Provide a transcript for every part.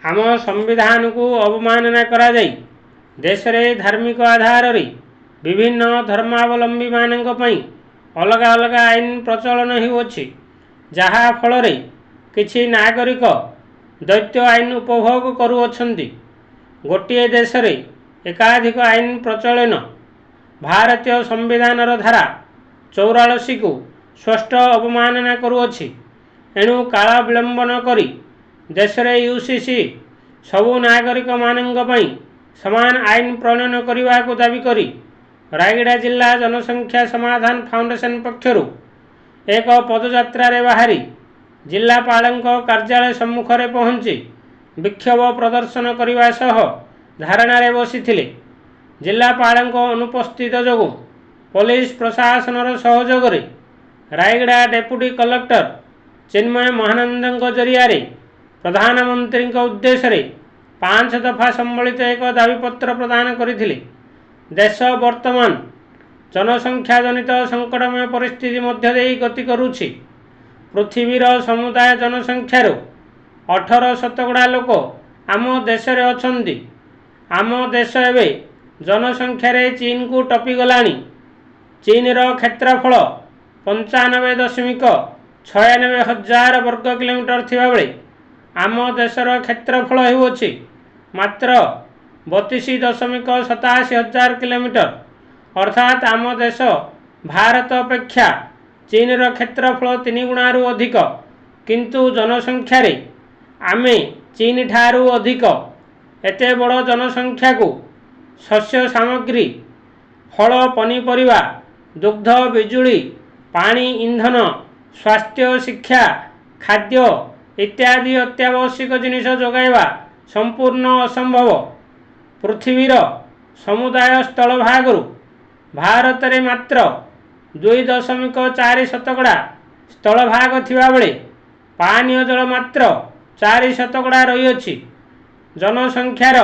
आम संविधान को अवमानना करा जाई देश रे धार्मिक आधार रे विभिन्न धर्मावलंबी मानक पई अलग अलग आईन प्रचलन होउछि, जहा फल रे किछि नागरिक दैत्य आईन उपभोग करुअछन्ति। गोटे देश रे एकाधिक आईन प्रचलन भारतीय संविधान धारा 84 को स्पष्ट अवमानना करुअछि। एणु काला विलंब न करी देश रे यूसीसी सबु नागरिक मानक पई समान आईन प्रणयन करने को दाबी करी रायगड़ा जिला जनसंख्या समाधान फाउंडेशन पक्षरु एक पदयात्रा रे बाहरी जिलापाल कार्यालय सम्मुख में पहुंची विक्षोभ प्रदर्शन करने सह धारणा रे बसिथिले। जिलापाल अनुपस्थित जोगु पुलिस प्रशासन सहयोग रे रायगड़ा डेप्यूटी कलेक्टर चिन्मय महानंद जरिया प्रधानमंत्री उद्देश्य रे 5 दफा सम्बलित एक दाबीपत्र प्रदान करथिले। देश वर्तमान जनसंख्या जनित संकटमय परिस्थिति मध्य देई गति करुछि। पृथ्वीर समुदाय जनसंख्यार 18% लोक आम देश रे अछंती। आम देश एवं जनसंख्या रे चीन को टपी गलानी। चीन रो क्षेत्रफल 95.96 हजार वर्ग किलोमीटर थिबा बेले आम देशर क्षेत्रफल हेउछि मात्र 32.87 हजार किलोमीटर। अर्थात आम देश भारत अपेक्षा चीन रो क्षेत्रफल 3 गुणारू अधिक, किंतु जनसंख्या रे आमे चीन ठारू अधिक। एते बड़ जनसंख्या को शस्य सामग्री, फल पनीपरिया, दुग्ध, बिजुली, पानी, ईंधन, स्वास्थ्य, शिक्षा, खाद्य इत्यादि अत्यावश्यक जिनिस जोगाइबा संपूर्ण असंभव। पृथ्वीर समुदाय स्थल भागरु भारत रे मात्र 2.4% स्थल भाग थिबा बेले पानीय जल मात्र 4% रही अछि। जनसंख्यार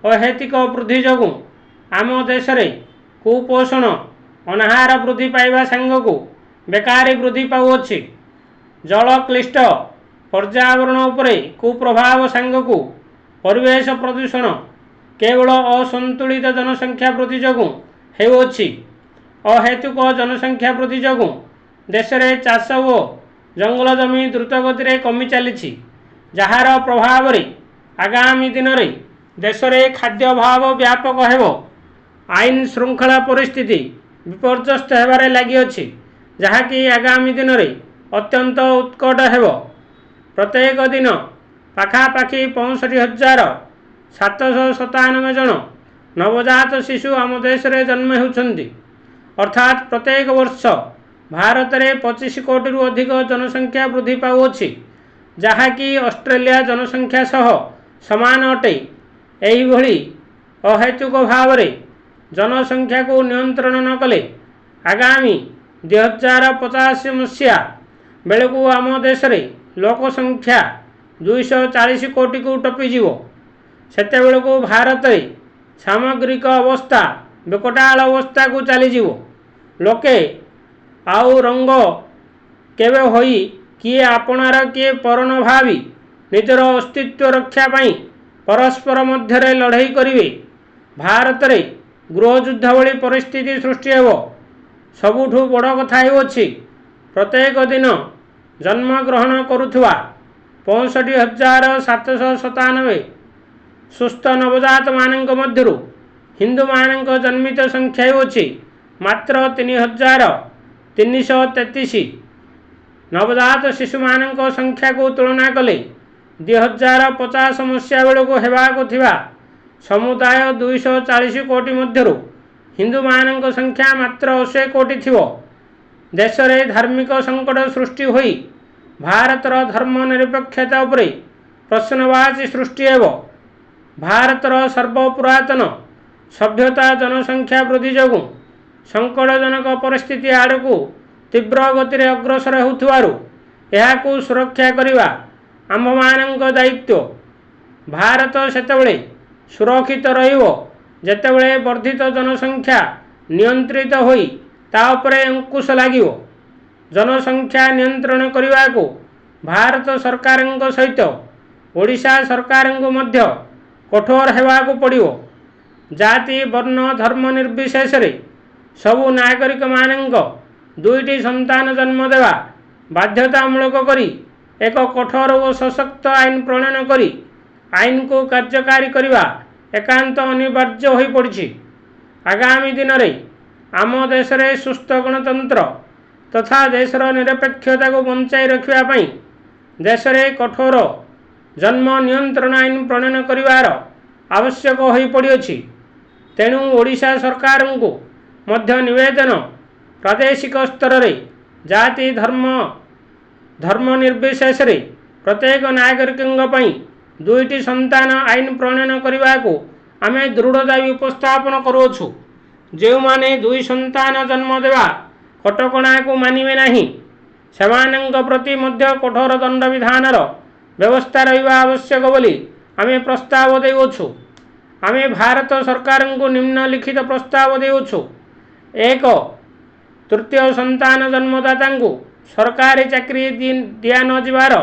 अहेतुक वृद्धि जोगु आम देश रे कुपोषण, अनाहार वृद्धि पाइबा सांगकु बेकारी वृद्धि पाउछि। जल क्लिष्ट पर्यावरण उपरे कुप्रभाव सांगकु परिवेश प्रदूषण केवल असंतुलित जनसंख्या वृद्धि जोगु हेउछि। अहेतुक जनसंख्या वृद्धि जोगु देश रे चाष ओ जंगल जमी द्रुत गति रे कमी चलीछि, जहार प्रभाव रे आगामी दिन रे देश रे खाद्य अभाव व्यापक हेबो। आईन श्रृंखला परिस्थिति विपर्यस्त हेबारे लागि अछि, जहाँकि आगामी दिन रे अत्यंत उत्कट हेबो। प्रत्येक दिन पाखापाखि 65,797 जन नवजात शिशु आम देश रे जन्म होउछन्ति। अर्थात प्रत्येक वर्ष भारत रे 25 कोटी रु अधिक जनसंख्या वृद्धि पाउछि, जहाँकि ऑस्ट्रेलिया जनसंख्या सह समान अटे। एही भली अहेतुक भाव रे जनसंख्या को नियंत्रण न कले आगामी 2050 मसीहा बेलू आम देश रे लोक संख्या 240 कोटी को टपी जीवो। सेते बेलू भारत रे सामग्रिक अवस्था बेकटाल अवस्था को चली जीवो। लोके आउ रंग केवे होई किए आपणार किए परन भावी निजर अस्तित्व रक्षा पाई परस्पर मध्य लड़ाई करिवे। भारत रे गृहयुद्ध भली परिस्थिति सृष्टि हेबो। सबुठु बड़ कथा हेउछि प्रत्येक दिन जन्म ग्रहण करुथुवा 65,797 सुस्थ नवजात मानक मध्यरु हिंदू मानक जन्मित संख्या हेउछि मात्र 3,333। नवजात शिशु मानक संख्या को तुलना कले 2050 मसीहा बेलू हेबाकु थिबा समुदाय 240 कोटी मध्यरु हिंदू मानक संख्या मात्र 80 कोटी थिबो। देश रे धार्मिक संकट सृष्टि होई भारतर धर्मनिरपेक्षता उपरे प्रश्नवाची सृष्टि हेबो। भारतर सर्वपुरातन सभ्यता जनसंख्या वृद्धि जोगु संकटजनक परिस्थिति आड़कू तीव्र गति रे अग्रसर होउथुवारु एहाकू सुरक्षा करिवा आम्भमानक दायित्व। भारत सेतेबेले सुरक्षित रहिबो जेतेबेले वर्धित जनसंख्या नियंत्रित होई ता उपरे अंकुश लागिबो। जनसंख्या नियंत्रण करने को भारत सरकार सहित ओडिशा सरकार को मध्य कठोर हेबाकु पड़िबो। जाति वर्ण धर्म निर्विशेष रे सबु नागरिक मानक दुईटी संतान जन्म देवा बाध्यतामूलक करी एक कठोर और सशक्त आईन प्रणयन करी आईन को कार्यकारी करवा एकांत अनिवार्य हो पड़ी। आगामी दिन में आम देश में सुस्थ गणतंत्र तथा देशर निरपेक्षता को बंचाई रखापी देश में कठोर जन्म नियंत्रण आईन प्रणयन करार आवश्यक हो पड़ी। तेणु ओडिशा सरकार को मध्य निवेदन प्रादेशिक स्तर में जाति धर्म निर्विशेष रे प्रत्येक नागरिक दुईटी संतान आईन प्रणयन करने को आम दृढ़ दाबी उपस्थापन करुछु। जो माने दुई संतान जन्म देवा कटकणा को मानिबे नहीं सेमानंक प्रति मध्य कठोर दंड विधानर व्यवस्था रहिबा आवश्यक बोली आमे प्रस्ताव देउछु। आमे भारत सरकार को निम्नलिखित प्रस्ताव देउछु। एक, तृतीय संतान जन्मदाता को सरकारी चाकरी दिया न जिबार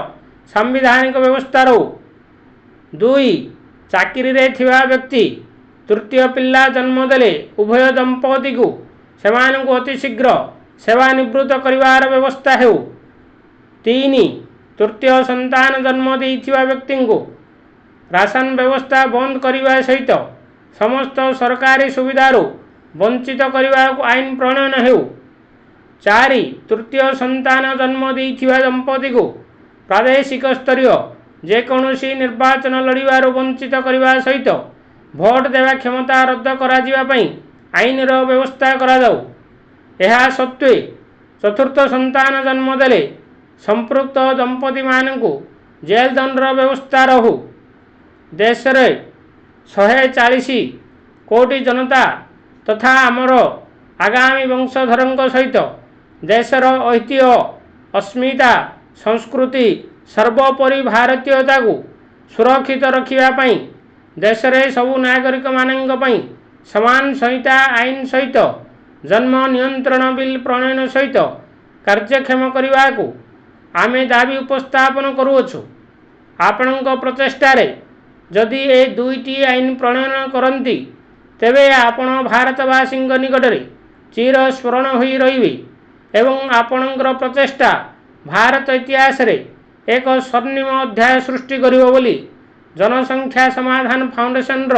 संविधानिक व्यवस्था रहू। 2, चाकरी रे थिबा व्यक्ति तृतीय पिल्ला जन्म देले उभय दंपति को सेमान को अति शीघ्र सेवानिवृत्त करिवार व्यवस्था हेउ। 3, तृतीय संतान जन्म देइथिबा व्यक्ति को राशन व्यवस्था बंद करने सहित समस्त सरकारी सुविधारू वंचित करने को आईन प्रणयन हेउ। 4, तृतीय संतान जन्म देइथिबा दंपति को प्रादेशिक स्तरीय जेकोसी निर्वाचन लड़ार वंचित करने सहित भोट देवा क्षमता रद्द करा आईन व्यवस्था करा जाऊ। यह सत्वे चतुर्थ संतान जन्म देले संपृक्त दंपति मानू जेल दंडर व्यवस्था रहू। देश रे 140 कोटी जनता तथा आमर आगामी वंशधर सहित देशर ऐतिह्य अस्मिता संस्कृति सर्वोपरि भारतीयता को सुरक्षित रखापी देश रे सबु नागरिक मानक पई समान संहिता आईन सहित जन्म नियंत्रण बिल प्रणयन सहित कार्यक्षम करने को आमे दाबी उपस्थापन करुअछु। आपणक प्रचेष्टारे जदि ए दुईटी आईन प्रणयन करती तेबे आपण भारतवासी निकटरे चिर स्मरण हो रही एवं आपणकर प्रचेष्टा भारत इतिहास रे एक स्वर्णिम अध्याय सृष्टि करिवो बोली जनसंख्या समाधान फाउंडेशन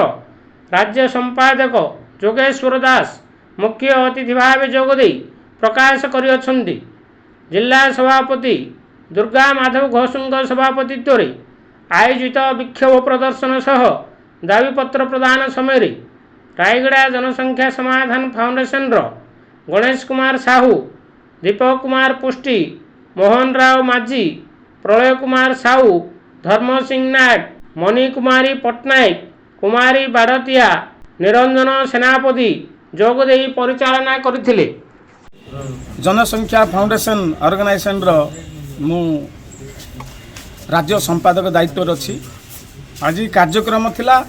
राज्य संपादक जोगेश्वर दास मुख्य अतिथि भाव जोगदे प्रकाश करिअछन्ति। जिला सभापति दुर्गा माधव घोषों सभापतित्व रे आयोजित विक्षोभ प्रदर्शन सह दाबीपत्र प्रदान समय रायगड़ा जनसंख्या समाधान फाउंडेशन गणेश कुमार साहू, दीपक कुमार पुष्टि, मोहन राव माझी, प्रलय कुमार साहू, धर्म सिंह नायक, मणि कुमारी पट्टनायक, कुमारी बाड़तिया, निरंजन सेनापति जोगदे परिचालना करथिले। जनसंख्या फाउंडेशन ऑर्गेनाइजेशन मु राज्य संपादक दायित्व अच्छी। आज कार्यक्रम थिला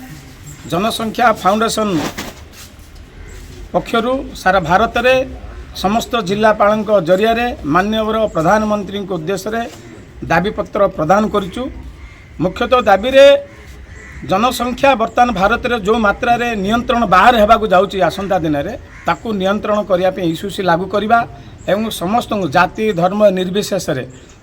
जनसंख्या फाउंडेशन पक्षरु सारा भारत रे समस्त जिलापाल जरिया माननीय प्रधानमंत्री को उद्देश्य दाबीपत्र प्रदान करूँ। मुख्यतः दाबी रे जनसंख्या बर्तमान भारत में जो मात्रा रे नियंत्रण बाहर होगा जाऊँगी आसंता दिन में ताकू नियंत्रण करने ईस्यूसी लागू करवा एवं समस्त जाति धर्म निर्विशेष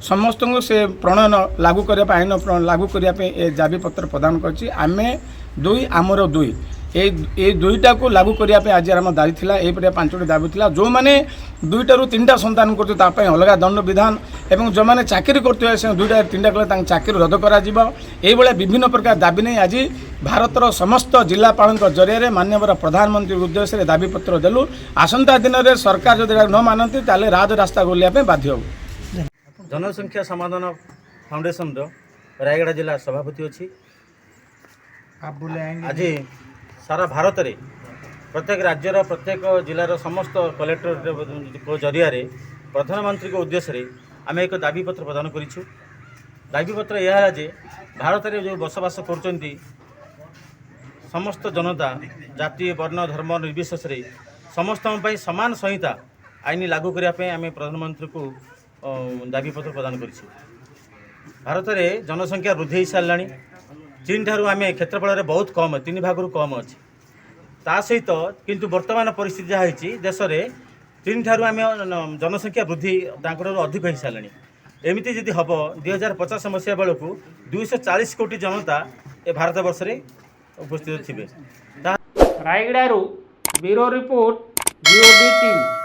समस्त से प्रणयन लागू करने आईन लागू करने दाबीपत्र प्रदान कर आमे दुई आमर दुई ये दुईटा को लागू करने आज आम दाबी था। ये 5टी दाबी था। जो मैंने 2टा 3टा संतान करते अलग दंड विधान एवं जो मैंने चाकरी करते से 2टा 3टा कले चाकरी रद्द कर विभिन्न प्रकार दाबी नहीं आज भारतर समस्त जिलापाल जरिया माननीय प्रधानमंत्री उद्देश्य दाबीपत्र देलु। आसंता दिन में सरकार जब न मानती ताले राजरास्ता गोलिया बाध्य हो। जनसंख्या समाधान फाउंडेशन रायगढ़ जिला सभापति अच्छी। आज सारा भारत रे प्रत्येक राज्यर प्रत्येक जिलार समस्त कलेक्टर को जरिया प्रधानमंत्री को उद्देश्य आम एक दाबीपत्र प्रदान करूँ। दाबीपत्र यह जे भारत में जो बसवास कर समस्त जनता जाति वर्ण धर्म निर्विशेष समस्त समान संहिता आईन लागू करने आम प्रधानमंत्री को दाबीपत्र प्रदान कर। भारत में जनसंख्या वृद्धि हो सारा चीन ठारू आम क्षेत्रफल बहुत कम 3 भागरू कम अच्छे ता सहित किंतु वर्तमान परिस्थिति जहाँ होती देश में चीन ठारू आम जनसंख्या वृद्धि अधिक हो सारे एमती जदि हम 2050 मसीहा बेलू 240 कोटी जनता ए भारत वर्ष में उपस्थित थे। रायगड़ू ब्यूरो रिपोर्ट जीओडी टीवी।